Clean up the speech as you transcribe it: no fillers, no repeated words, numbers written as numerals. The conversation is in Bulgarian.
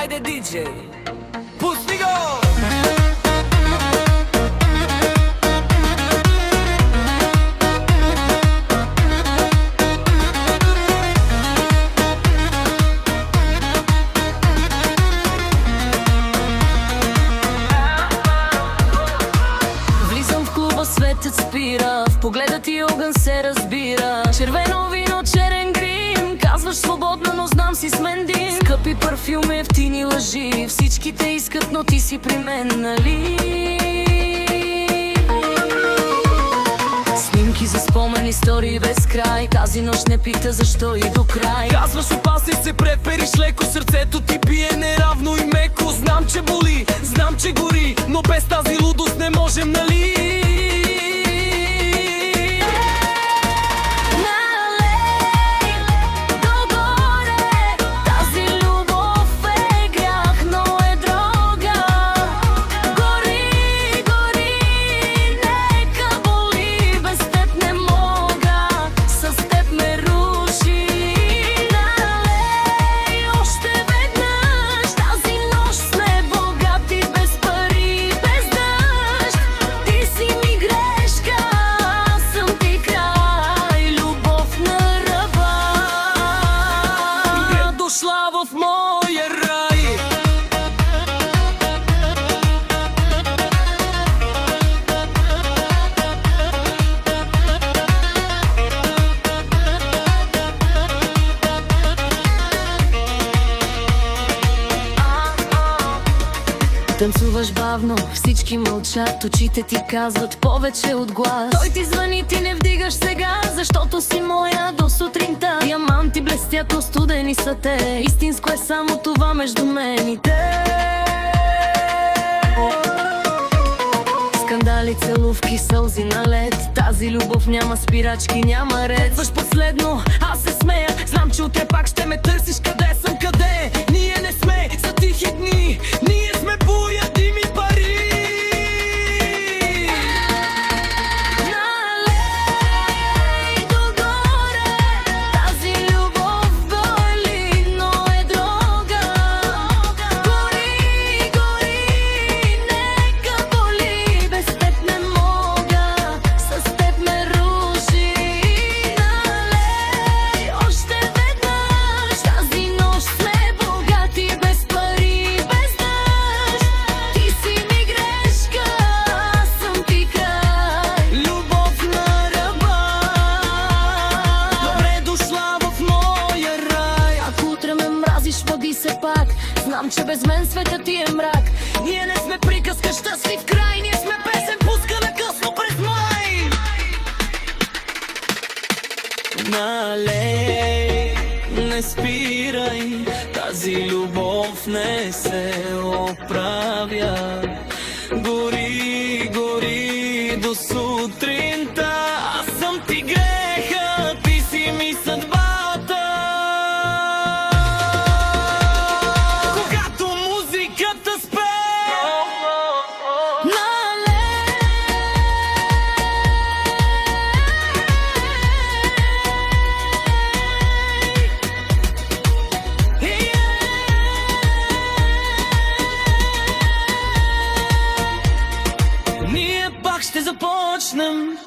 Хайде, диджей, пусти го! Светът спира, в погледа ти огън се разбира. Червено вино, черен грим, казваш свободна, но знам си с мен дим. Скъпи парфюми, евтини лъжи, всички те искат, но ти си при мен, нали? Снимки за спомен, истории без край. Тази нощ не пита защо и до край. Казваш опасни се, препериш леко, сърцето ти бие неравно и меко. Знам, че боли, знам, че гори, но без тази лудост не можем, нали? В моя рай. Танцуваш бавно, всички мълчат, очите ти казват повече от глас. Той ти звъни, ти не вдигаш сега, защото си моя до сутринта. Диаманти блестят, остудени са те, истинско е само това между мен и те. Скандали, целувки, сълзи на лед, тази любов няма спирачки, няма ред. Въж последно, аз се смея, знам, че утре пак ще ме търсиш. Къде съм, къде? Ние не сме за тихи дни, ние сме поядими пари. Налей догоре, тази любов боли, но е дрога. Гори, гори, нека боли, без теб не мога, с теб ме руши. Налей още веднъж, тази нощ сме богати, без пари, без дъжд. Ти си ми грешка, аз съм ти край. Любов на ръба, добре дошла в моя рай. Ако утре ме мразиш, води се пак, знам, че без мен светът ти е мрак. Ние не сме приказка, щастлив край, ние сме песен, пускана късно през май. Налей, не спирай, тази любов не се оправя. Гори, гори до сутринта, аз съм ти греха, ти си ми съдбата. Когато музиката спе, ние пак ще започнем